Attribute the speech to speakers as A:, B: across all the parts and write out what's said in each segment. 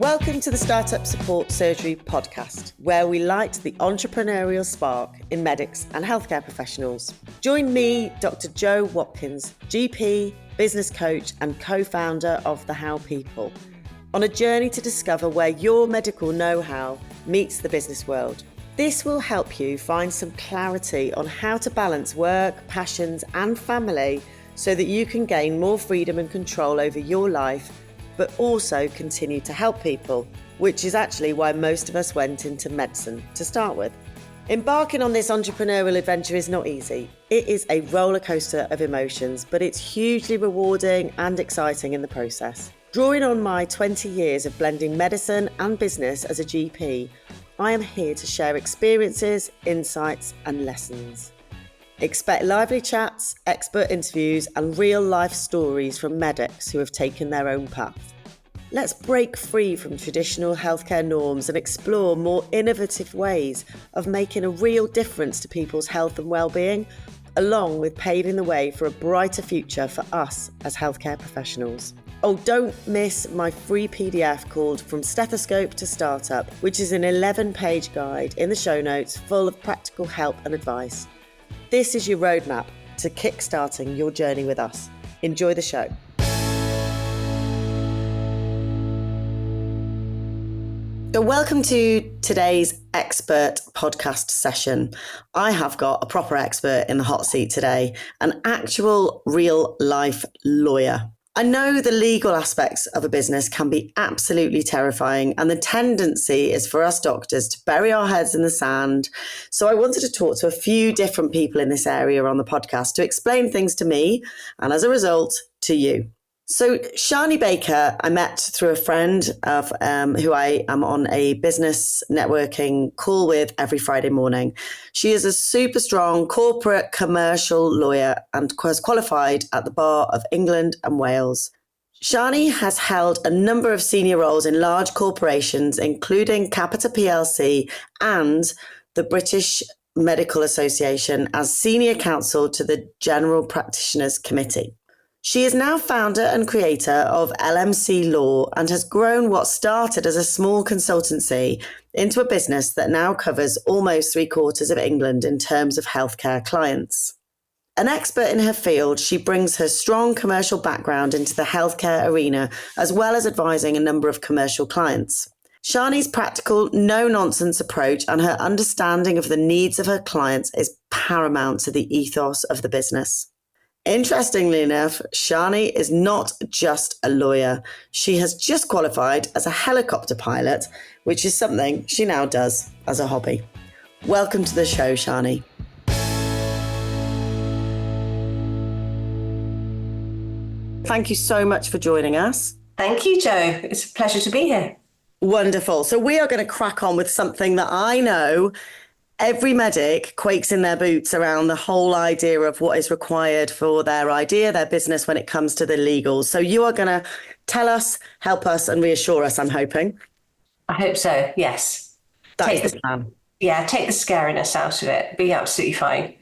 A: Welcome to the Startup Support Surgery podcast, where we light the entrepreneurial spark in medics and healthcare professionals. Join me, Dr. Jo Watkins, GP, business coach and co-founder of The How People, on a journey to discover where your medical know-how meets the business world. This will help you find some clarity on how to balance work, passions and family so that you can gain more freedom and control over your life, but also continue to help people, which is actually why most of us went into medicine to start with. Embarking on this entrepreneurial adventure is not easy. It is a roller coaster of emotions, but it's hugely rewarding and exciting in the process. Drawing on my 20 years of blending medicine and business as a GP, I am here to share experiences, insights and lessons. Expect lively chats, expert interviews and real-life stories from medics who have taken their own path. Let's break free from traditional healthcare norms and explore more innovative ways of making a real difference to people's health and well-being, along with paving the way for a brighter future for us as healthcare professionals. Oh, don't miss my free PDF called From Stethoscope to Startup, which is an 11-page guide in the show notes full of practical help and advice. This is your roadmap to kickstarting your journey with us. Enjoy the show. So welcome to today's expert podcast session. I have got a proper expert in the hot seat today, an actual real life lawyer. I know the legal aspects of a business can be absolutely terrifying, and the tendency is for us doctors to bury our heads in the sand. So I wanted to talk to a few different people in this area on the podcast to explain things to me and, as a result, to you. So Shanee Baker, I met through a friend of who I am on a business networking call with every Friday morning. She is a super strong corporate commercial lawyer and has qualified at the Bar of England and Wales. Shanee has held a number of senior roles in large corporations, including Capita PLC and the British Medical Association as Senior Counsel to the General Practitioners Committee. She is now founder and creator of LMC Law and has grown what started as a small consultancy into a business that now covers almost 3/4 of England in terms of healthcare clients. An expert in her field, she brings her strong commercial background into the healthcare arena, as well as advising a number of commercial clients. Shanee's practical, no-nonsense approach and her understanding of the needs of her clients is paramount to the ethos of the business. Interestingly enough, Shanee is not just a lawyer. She has just qualified as a helicopter pilot, which is something she now does as a hobby. Welcome to the show, Shanee. Thank you so much for joining us.
B: Thank you, Jo. It's a pleasure to be here.
A: Wonderful. So we are going to crack on with something that I know every medic quakes in their boots around, the whole idea of what is required for their idea, their business when it comes to the legals. So you are going to tell us, help us and reassure us, I'm hoping.
B: I hope so, yes.
A: That is the plan.
B: Yeah, take the scariness out of it. Be absolutely fine.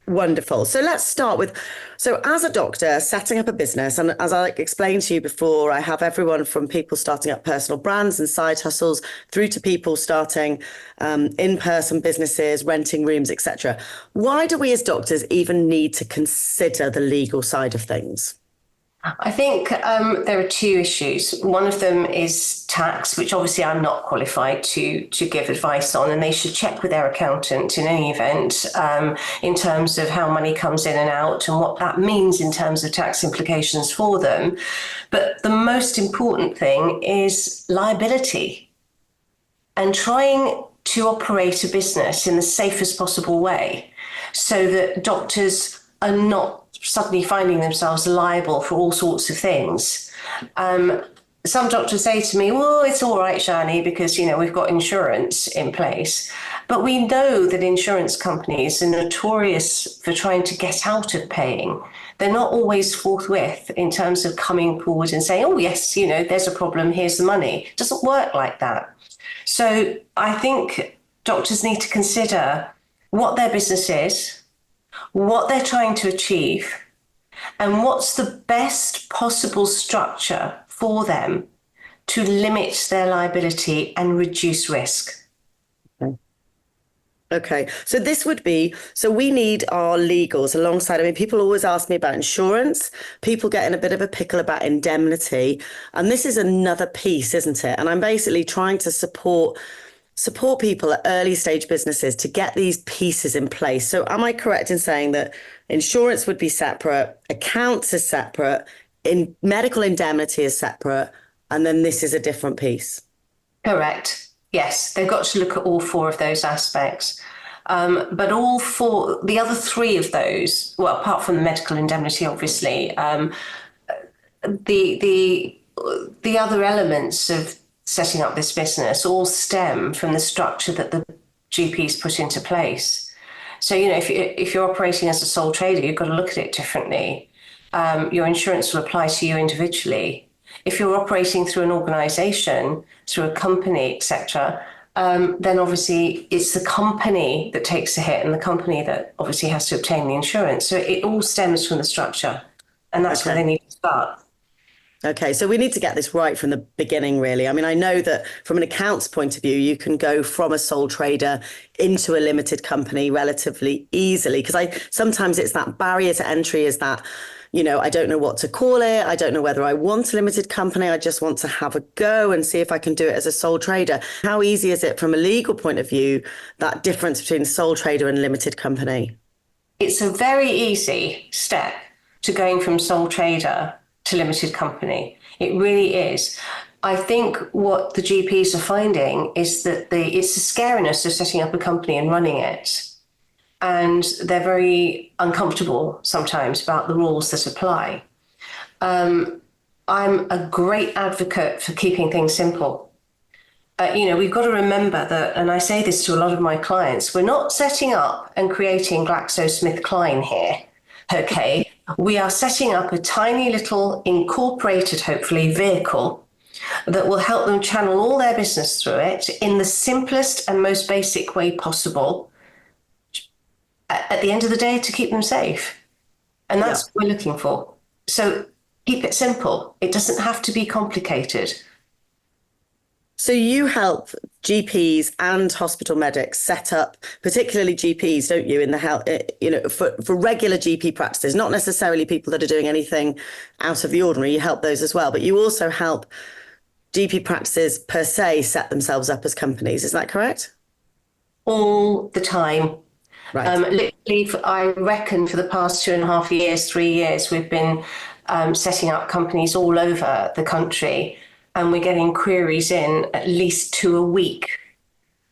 A: Wonderful. So let's start with, so as a doctor setting up a business, and as I explained to you before, I have everyone from people starting up personal brands and side hustles through to people starting in-person businesses, renting rooms, etc. Why do we as doctors even need to consider the legal side of things?
B: I think there are two issues. One of them is tax, which obviously I'm not qualified to give advice on, and they should check with their accountant in any event in terms of how money comes in and out and what that means in terms of tax implications for them. But the most important thing is liability and trying to operate a business in the safest possible way so that doctors are not suddenly finding themselves liable for all sorts of things. Some doctors say to me, well, it's all right, Shanee, because, we've got insurance in place. But we know that insurance companies are notorious for trying to get out of paying. They're not always forthwith in terms of coming forward and saying, oh, yes, there's a problem, here's the money. It doesn't work like that. So I think doctors need to consider what their business is, what they're trying to achieve, and what's the best possible structure for them to limit their liability and reduce risk.
A: Okay, so this would be, so we need our legals alongside. I mean, people always ask me about insurance. People get in a bit of a pickle about indemnity. And this is another piece, isn't it? And I'm basically trying to support people at early stage businesses to get these pieces in place. So am I correct in saying that insurance would be separate, accounts is separate, in medical indemnity is separate, and then this is a different piece?
B: Correct. Yes, they've got to look at all four of those aspects. But all four, the other three of those, well, apart from the medical indemnity, obviously, the other elements of setting up this business all stem from the structure that the GPs put into place. So, you know, if you're operating as a sole trader, you've got to look at it differently. Your insurance will apply to you individually. If you're operating through an organisation, through a company, etc., then obviously it's the company that takes the hit and the company that obviously has to obtain the insurance. So it all stems from the structure, and that's where they need to start.
A: Okay, so we need to get this right from the beginning, really. I mean, I know that from an accounts point of view, you can go from a sole trader into a limited company relatively easily, because sometimes it's that barrier to entry is that, you know, I don't know what to call it. I don't know whether I want a limited company. I just want to have a go and see if I can do it as a sole trader. How easy is it from a legal point of view, that difference between sole trader and limited company?
B: It's a very easy step to going from sole trader to limited company. It really is. I think what the GPs are finding is that it's the scariness of setting up a company and running it. And they're very uncomfortable sometimes about the rules that apply. I'm a great advocate for keeping things simple. You know, we've got to remember that, and I say this to a lot of my clients, we're not setting up and creating GlaxoSmithKline here, okay? We are setting up a tiny little incorporated, hopefully, vehicle that will help them channel all their business through it in the simplest and most basic way possible, at the end of the day, to keep them safe. And that's what we're looking for. So keep it simple. It doesn't have to be complicated.
A: So you help GPs and hospital medics set up, particularly GPs, don't you, in the health, you know, for regular GP practices, not necessarily people that are doing anything out of the ordinary. You help those as well, but you also help GP practices per se set themselves up as companies. Is that correct?
B: All the time.
A: Right.
B: Literally, I reckon for the past 2.5 years, 3 years, we've been setting up companies all over the country, and we're getting queries in at least 2 a week.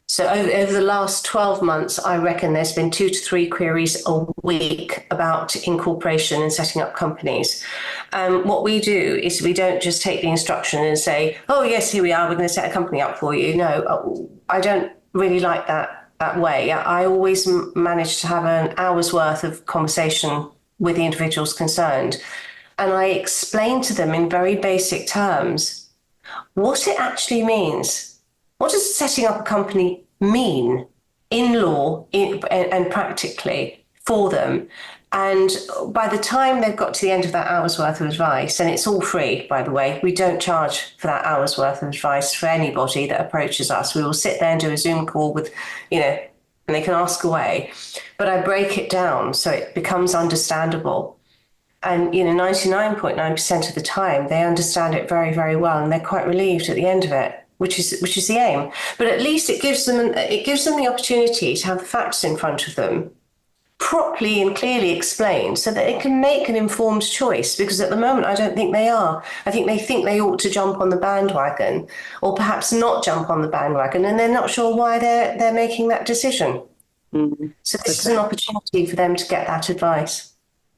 B: So over the last 12 months, I reckon there's been 2 to 3 queries a week about incorporation and setting up companies. What we do is we don't just take the instruction and say, oh, yes, here we are, we're going to set a company up for you. No, I don't really like that way. I always manage to have an hour's worth of conversation with the individuals concerned. And I explain to them in very basic terms what it actually means. What does setting up a company mean in law and practically for them? And by the time they've got to the end of that hour's worth of advice, and it's all free, by the way, we don't charge for that hour's worth of advice for anybody that approaches us. We will sit there and do a Zoom call with, you know, and they can ask away. But I break it down so it becomes understandable. And, you know, 99.9% of the time, they understand it very, very well, and they're quite relieved at the end of it, which is the aim. But at least it gives them the opportunity to have the facts in front of them, properly and clearly explained, so that they can make an informed choice. Because at the moment, I don't think they are. I think they ought to jump on the bandwagon, or perhaps not jump on the bandwagon, and they're not sure why they're making that decision. Mm-hmm. So this is an opportunity for them to get that advice.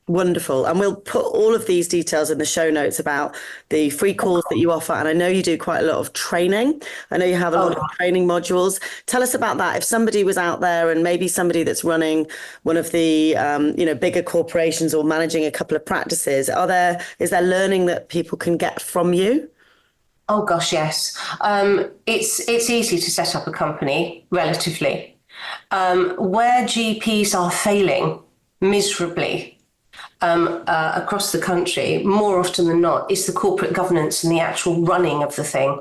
A: Wonderful. And we'll put all of these details in the show notes about the free calls that you offer. And I know you do quite a lot of training. I know you have a lot of training modules. Tell us about that. If somebody was out there, and maybe somebody that's running one of the bigger corporations or managing a couple of practices, is there learning that people can get from you?
B: Oh gosh, yes. It's easy to set up a company relatively. Where GPs are failing miserably across the country, more often than not, is the corporate governance and the actual running of the thing.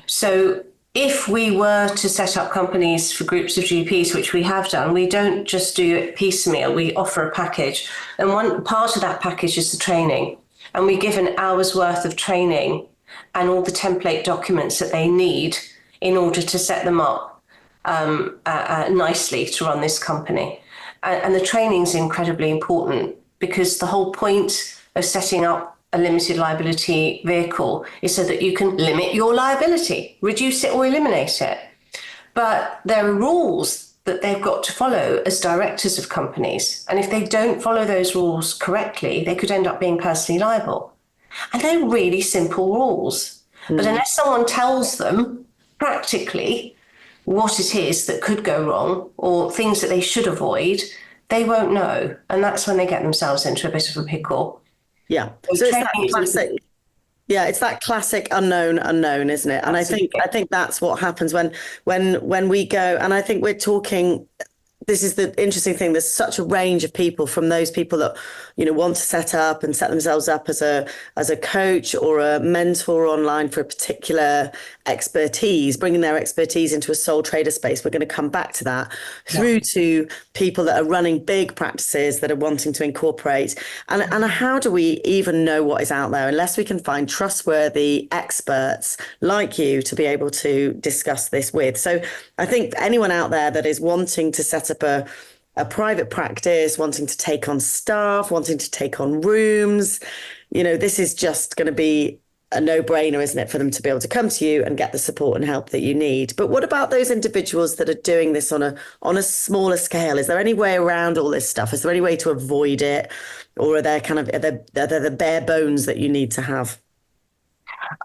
B: So if we were to set up companies for groups of GPs, which we have done, we don't just do it piecemeal. We offer a package. And one part of that package is the training. And we give an hour's worth of training and all the template documents that they need in order to set them up nicely to run this company. And the training is incredibly important, because the whole point of setting up a limited liability vehicle is so that you can limit your liability, reduce it or eliminate it. But there are rules that they've got to follow as directors of companies. And if they don't follow those rules correctly, they could end up being personally liable. And they're really simple rules. But unless someone tells them practically what it is that could go wrong or things that they should avoid, they won't know. And that's when they get themselves into a bit of a pickle.
A: Yeah. So it's that classic. Yeah, it's that classic unknown, isn't it? And
B: Absolutely.
A: I think that's what happens when we go. And I think we're talking. This is the interesting thing. There's such a range of people, from those people that, want to set up and set themselves up as a coach or a mentor online for a particular expertise, bringing their expertise into a sole trader space. We're going to come back to that, through to people that are running big practices that are wanting to incorporate. And how do we even know what is out there unless we can find trustworthy experts like you to be able to discuss this with? So I think anyone out there that is wanting to set up a private practice, wanting to take on staff, wanting to take on rooms, this is just going to be a no-brainer, isn't it, for them to be able to come to you and get the support and help that you need. But what about those individuals that are doing this on a smaller scale? Is there any way around all this stuff? Is there any way to avoid it? Or are there the bare bones that you need to have?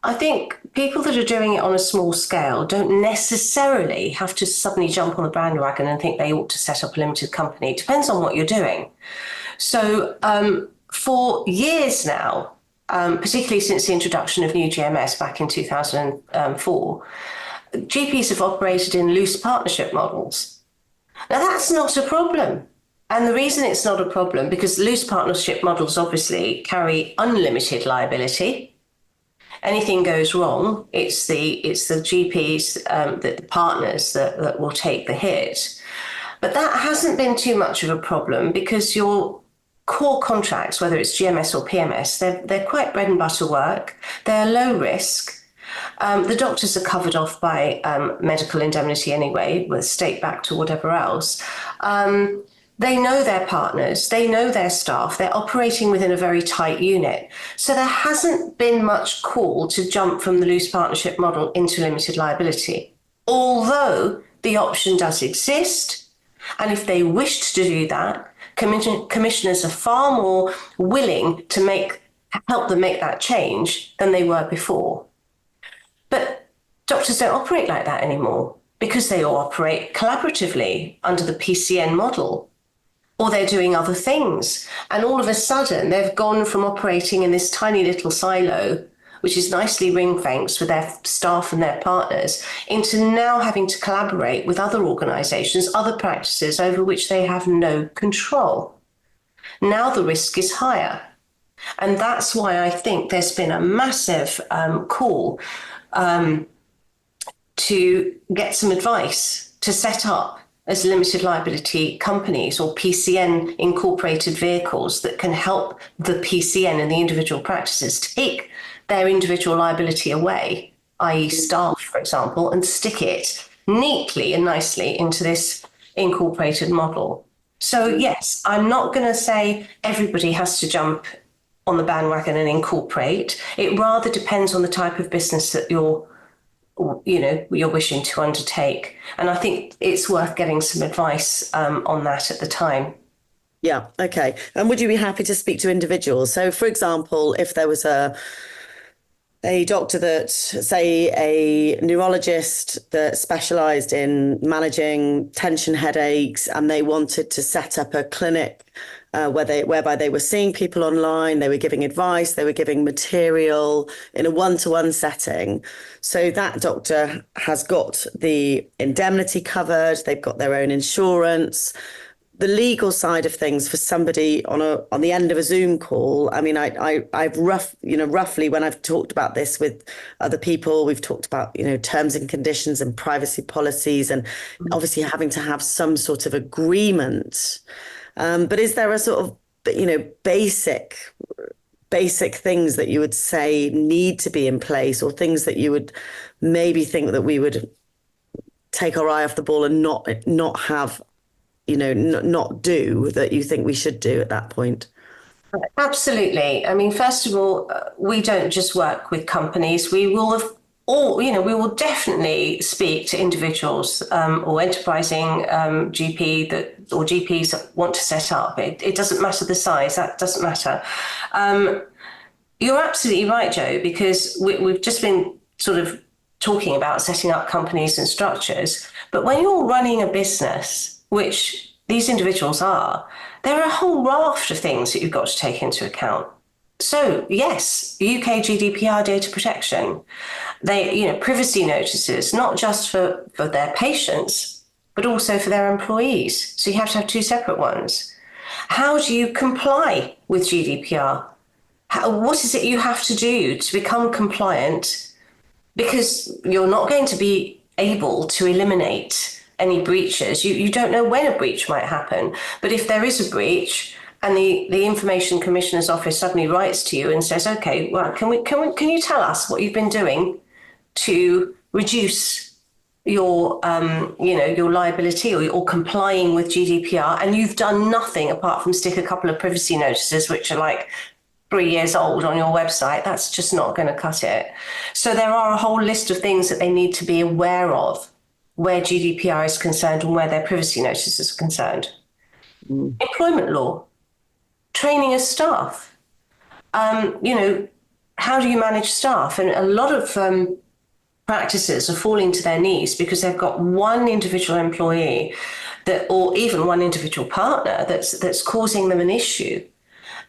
B: I think people that are doing it on a small scale don't necessarily have to suddenly jump on the bandwagon and think they ought to set up a limited company. It depends on what you're doing. So for years now, particularly since the introduction of new GMS back in 2004, GPs have operated in loose partnership models. Now, that's not a problem. And the reason it's not a problem, because loose partnership models obviously carry unlimited liability. Anything goes wrong, it's the GPs, the partners that will take the hit. But that hasn't been too much of a problem, because your core contracts, whether it's GMS or PMS, they're quite bread and butter work. They're low risk. The doctors are covered off by medical indemnity anyway, with state backed or whatever else. They know their partners, they know their staff, they're operating within a very tight unit. So there hasn't been much call to jump from the loose partnership model into limited liability, although the option does exist. And if they wished to do that, commissioners are far more willing to help them make that change than they were before. But doctors don't operate like that anymore, because they all operate collaboratively under the PCN model, or they're doing other things. And all of a sudden, they've gone from operating in this tiny little silo, which is nicely ring-fenced with their staff and their partners, into now having to collaborate with other organisations, other practices over which they have no control. Now the risk is higher. And that's why I think there's been a massive call to get some advice to set up as limited liability companies or PCN incorporated vehicles that can help the PCN and the individual practices take their individual liability away, i.e. staff, for example, and stick it neatly and nicely into this incorporated model. So yes, I'm not going to say everybody has to jump on the bandwagon and incorporate. It rather depends on the type of business that you're wishing to undertake. And I think it's worth getting some advice on that at the time.
A: Yeah. Okay. And would you be happy to speak to individuals? So, for example, if there was a doctor that, say, a neurologist that specialised in managing tension headaches, and they wanted to set up a clinic whereby they were seeing people online, they were giving advice, they were giving material in a one-to-one setting. So that doctor has got the indemnity covered, they've got their own insurance. the legal side of things for somebody on the end of a Zoom call. I mean, I've roughly when I've talked about this with other people, we've talked about, terms and conditions and privacy policies, and obviously having to have some sort of agreement. But is there a sort of, basic things that you would say need to be in place, or things that you would maybe think that we would take our eye off the ball and not have, not do, that you think we should do at that point?
B: Absolutely. I mean, first of all, we don't just work with companies. We will we will definitely speak to individuals or enterprising or GPs that want to set up. It doesn't matter the size. That doesn't matter. You're absolutely right, Joe, because we've just been sort of talking about setting up companies and structures. But when you're running a business, which these individuals are, there are a whole raft of things that you've got to take into account. So yes, UK GDPR data protection, privacy notices, not just for their patients, but also for their employees. So you have to have two separate ones. How do you comply with GDPR? What is it you have to do to become compliant? Because you're not going to be able to eliminate any breaches. You don't know when a breach might happen. But if there is a breach and the Information Commissioner's Office suddenly writes to you and says, okay, well, can you tell us what you've been doing to reduce your your liability or complying with GDPR, and you've done nothing apart from stick a couple of privacy notices, which are like 3 years old, on your website, that's just not going to cut it. So there are a whole list of things that they need to be aware of where GDPR is concerned and where their privacy notices are concerned. Employment law, training of staff, how do you manage staff? And a lot of practices are falling to their knees because they've got one individual employee or even one individual partner that's causing them an issue,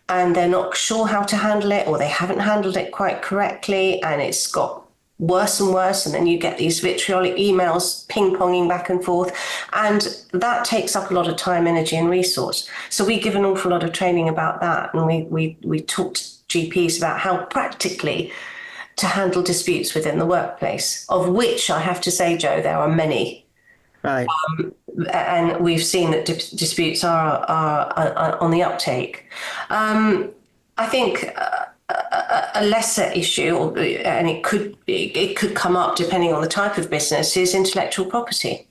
B: and they're not sure how to handle it, or they haven't handled it quite correctly, and it's got worse and worse, and then you get these vitriolic emails ping-ponging back and forth, and that takes up a lot of time, energy and resource. So we give an awful lot of training about that, and we talk to GPs about how practically to handle disputes within the workplace, of which I have to say, Joe, there are many.
A: Right.
B: And we've seen that disputes are on the uptake. I think a lesser issue, and it could come up depending on the type of business, is intellectual property.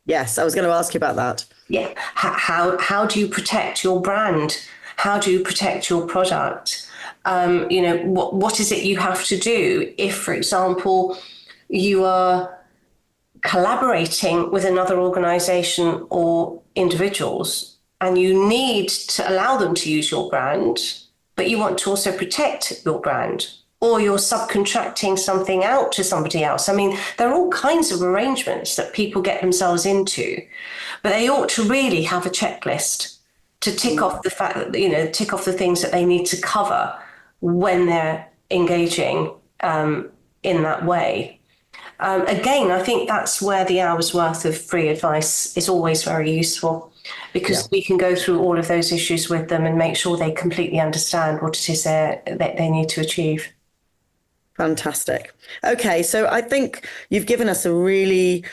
A: Yes, I was going to ask you about that.
B: Yeah. How do you protect your brand? How do you protect your product? What is it you have to do if, for example, you are collaborating with another organization or individuals, and you need to allow them to use your brand, but you want to also protect your brand, or you're subcontracting something out to somebody else. I mean, there are all kinds of arrangements that people get themselves into, but they ought to really have a checklist to tick off the fact that, tick off the things that they need to cover when they're engaging in that way. Again, I think that's where the hour's worth of free advice is always very useful, because we can go through all of those issues with them and make sure they completely understand what it is that they need to achieve.
A: Fantastic. Okay, so I think you've given us a really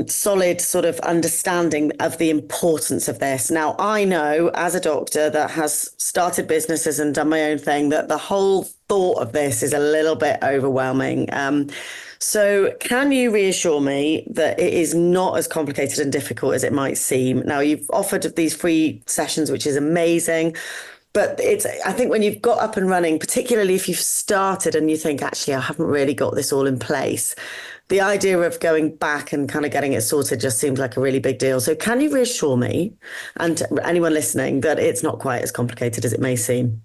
A: solid sort of understanding of the importance of this. Now, I know as a doctor that has started businesses and done my own thing that the whole thought of this is a little bit overwhelming. So can you reassure me that it is not as complicated and difficult as it might seem? Now, you've offered these free sessions, which is amazing. But I think when you've got up and running, particularly if you've started and you think, actually, I haven't really got this all in place, the idea of going back and kind of getting it sorted just seems like a really big deal. So can you reassure me and anyone listening that it's not quite as complicated as it may seem?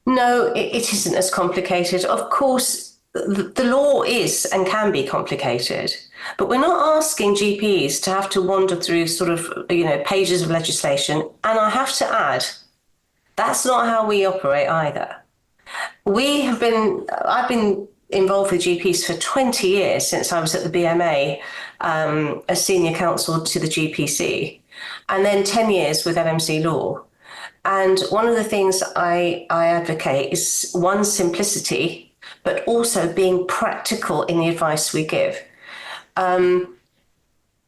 B: No, it isn't as complicated. Of course, the law is and can be complicated, but we're not asking GPs to have to wander through sort of, pages of legislation. And I have to add, that's not how we operate either. I've been involved with GPs for 20 years, since I was at the BMA as Senior Counsel to the GPC. and then 10 years with LMC Law. And one of the things I advocate is, one, simplicity, but also being practical in the advice we give. I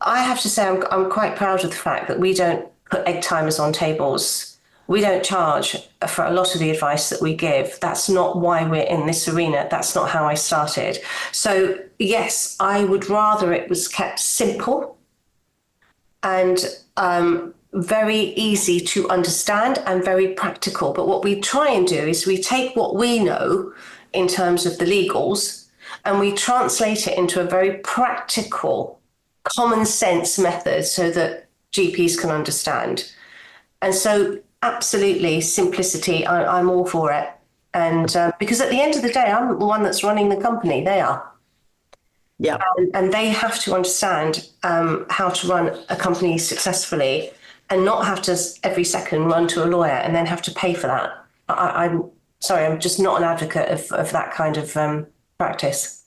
B: have to say I'm quite proud of the fact that we don't put egg timers on tables. We don't charge for a lot of the advice that we give. That's not why we're in this arena. That's not how I started. So yes, I would rather it was kept simple and very easy to understand and very practical. But what we try and do is we take what we know in terms of the legals and we translate it into a very practical, common sense method so that GPs can understand. And so absolutely, simplicity, I'm all for it. And because at the end of the day, I'm the one that's running the company, they are.
A: Yeah.
B: And they have to understand how to run a company successfully and not have to every second run to a lawyer and then have to pay for that. I'm sorry, I'm just not an advocate of that kind of practice.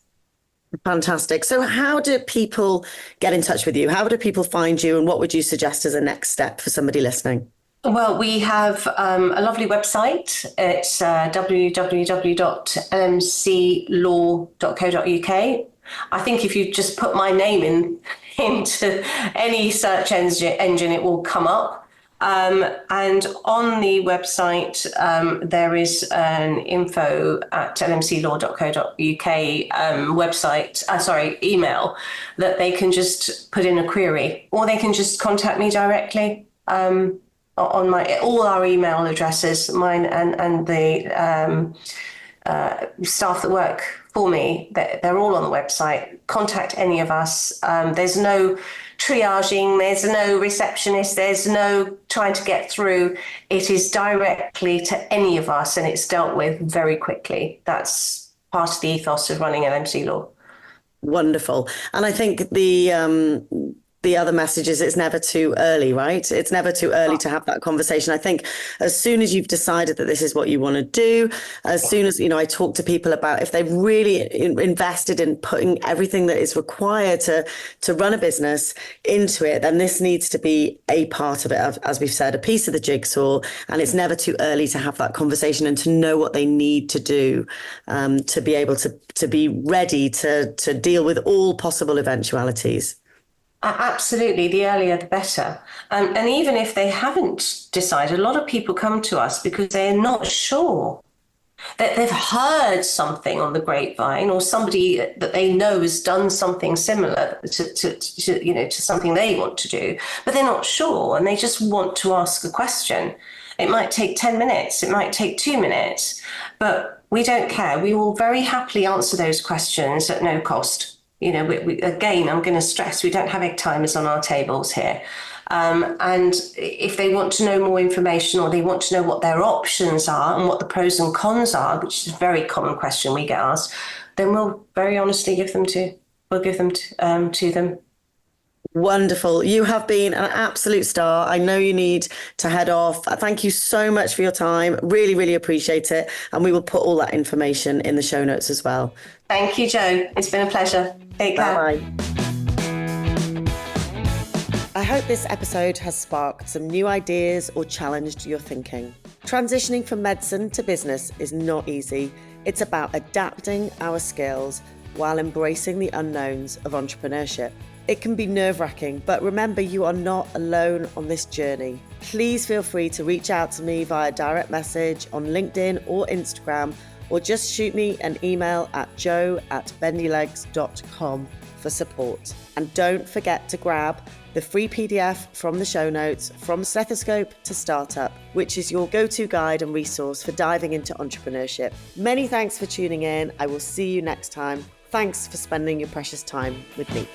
A: Fantastic. So how do people get in touch with you? How do people find you? And what would you suggest as a next step for somebody listening?
B: Well, we have a lovely website. It's www.lmclaw.co.uk. I think if you just put my name into any search engine, it will come up. And on the website, there is an info at lmclaw.co.uk website, email, that they can just put in a query, or they can just contact me directly on all our email addresses, mine and the staff that work for me. They're all on the website. Contact any of us. There's no triaging, there's no receptionist, there's no trying to get through. It is directly to any of us and it's dealt with very quickly. That's part of the ethos of running LMC Law.
A: Wonderful. And I think the other message is it's never too early, right? It's never too early to have that conversation. I think as soon as you've decided that this is what you want to do, as soon as, I talk to people about if they've really invested in putting everything that is required to run a business into it, then this needs to be a part of it, as we've said, a piece of the jigsaw. And it's never too early to have that conversation and to know what they need to do to be able to be ready to deal with all possible eventualities.
B: Absolutely. The earlier, the better. And even if they haven't decided, a lot of people come to us because they're not sure. That they've heard something on the grapevine, or somebody that they know has done something similar to something they want to do, but they're not sure and they just want to ask a question. It might take 10 minutes, it might take 2 minutes, but we don't care. We will very happily answer those questions at no cost. Again, I'm going to stress, we don't have egg timers on our tables here. And if they want to know more information, or they want to know what their options are and what the pros and cons are, which is a very common question we get asked, then we'll very honestly give them to them.
A: Wonderful. You have been an absolute star. I know you need to head off. Thank you so much for your time. Really, really appreciate it. And we will put all that information in the show notes as well.
B: Thank you, Jo. It's been a pleasure. Take care.
A: Bye. I hope this episode has sparked some new ideas or challenged your thinking. Transitioning from medicine to business is not easy. It's about adapting our skills while embracing the unknowns of entrepreneurship. It can be nerve-wracking, but remember, you are not alone on this journey. Please feel free to reach out to me via direct message on LinkedIn or Instagram, or just shoot me an email at jo@bendylegs.com for support. And don't forget to grab the free PDF from the show notes, From Stethoscope to Startup, which is your go-to guide and resource for diving into entrepreneurship. Many thanks for tuning in. I will see you next time. Thanks for spending your precious time with me.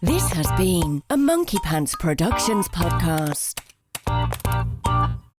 C: This has been a Monkey Pants Productions podcast.